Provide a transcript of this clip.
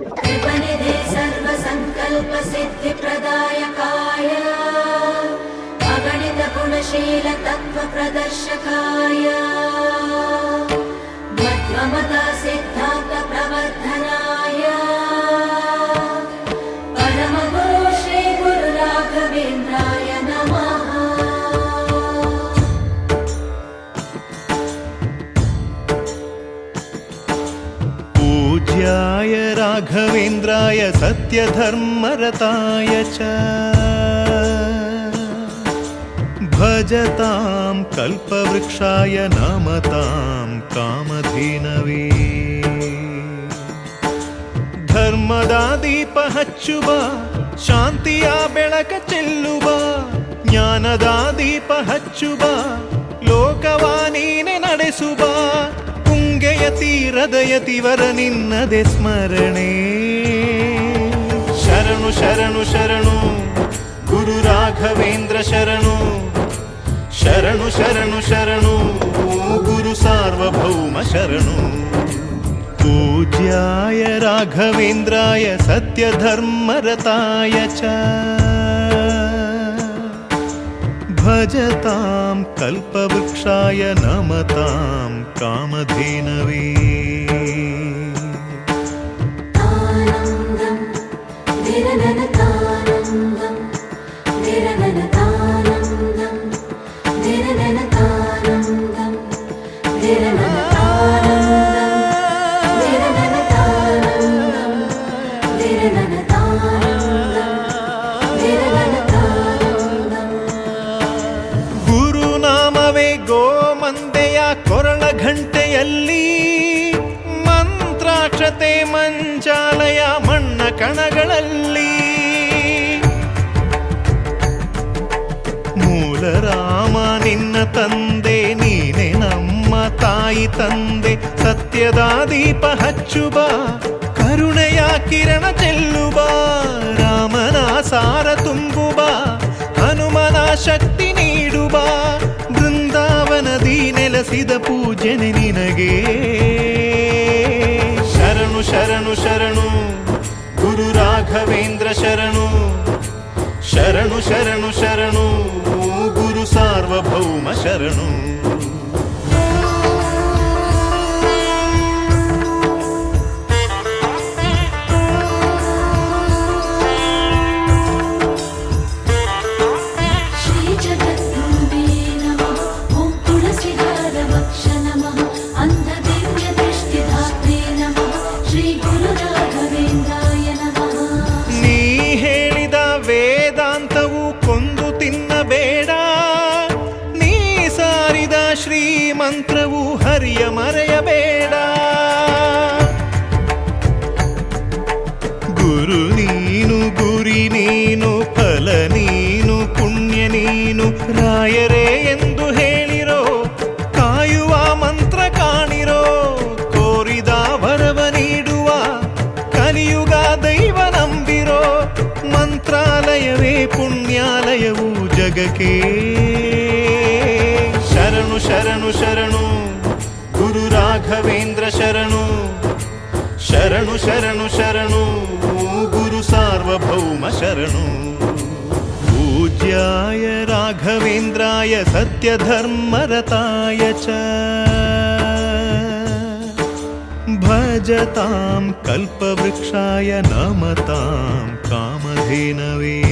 कृपनिधे सर्वसङ्कल्पसिद्धिप्रदायकाय अगणितगुणशीलतत्त्वप्रदर्शकाय मध्वमता सिद्धान्तप्रवर्धनाय परमगुरु श्रीगुरुराघवेन्द्राय नमः। पूज्याय राघवेन्द्राय सत्यधर्मरताय च भजतां कल्पवृक्षाय नमतां कामधेनवे। ಧರ್ಮದ ದೀಪ ಹಚ್ಚುವ ಶಾಂತಿಯ ಬೆಳಕ ಚೆಲ್ಲುವ ಜ್ಞಾನದ ದೀಪ ಹಚ್ಚುವ ಲೋಕವ ನೀನೆ ನಡೆಸುವ ತುಂಗೆಯ ತೀರದ ಯತಿವರ ನಿನ್ನದೆ ಸ್ಮರಣೆ. ಶರಣು ಶರಣು ಶರಣು ಗುರು ರಾಘವೇಂದ್ರ ಶರಣು ಶರಣು ಶರಣು ಶರಣು ಗುರು ಸಾರ್ವಭೌಮ ಶರಣು. पूज्याय राघवेन्द्राय सत्यधर्मरताय च भजतां कल्पवृक्षाय नमतां कामधेनवे। ಗುರುನಾಮವೇ ಗೋಮಂದೆಯ ಕೊರಳ ಘಂಟೆಯಲ್ಲಿ ಮಂತ್ರಾಕ್ಷತೆ ಮಂಚಾಲಯ ಮಣ್ಣ ಕಣಗಳಲ್ಲಿ ಮೂಲ ರಾಮ ನಿನ್ನ ತಂದೆ ನೀನೆ ನಮ್ಮ ತಾಯಿ ತಂದೆ. ಸತ್ಯದ ದೀಪ ಹಚ್ಚುವ ಕರುಣೆಯ ಕಿರಣ ಚೆಲ್ಲುವ ರಾಮನ ಸಾರ ತುಂಬುವ ಹನುಮನ ಶಕ್ತಿ ನೀಡುವ ಬೃಂದಾವನದಿ ನೆಲೆಸಿದ ಪೂಜನೆ ನಿನಗೆ. ಶರಣು ಶರಣು ಶರಣು ಗುರು ರಾಘವೇಂದ್ರ ಶರಣು ಶರಣು ಶರಣು ಶರಣು ಗುರು ಸಾರ್ವಭೌಮ ಶರಣು. ಮಂತ್ರವು ಹರಿಯ ಮರೆಯಬೇಡ. ಗುರು ನೀನು ಗುರಿ ನೀನು ಫಲ ನೀನು ಪುಣ್ಯ ನೀನು ರಾಯರೇ ಎಂದು ಹೇಳಿರೋ ಕಾಯುವ ಮಂತ್ರ ಕಾಣಿರೋ ಕೋರಿದ ವರವ ನೀಡುವ ಕಲಿಯುಗ ದೈವ ನಂಬಿರೋ ಮಂತ್ರಾಲಯವೇ ಪುಣ್ಯಾಲಯವು ಜಗಕ್ಕೆ. ಶರಣು ಶರಣು ಶರಣು ಗುರು ರಾಘವೇಂದ್ರ ಶರಣು ಶರಣು ಶರಣು ಶರಣು ಗುರು ಸಾರ್ವಭೌಮ ಶರಣು. पूज्याय राघवेन्द्राय सत्यधर्मरताय च भजतां कल्पवृक्षाय नमतां कामधेनवे।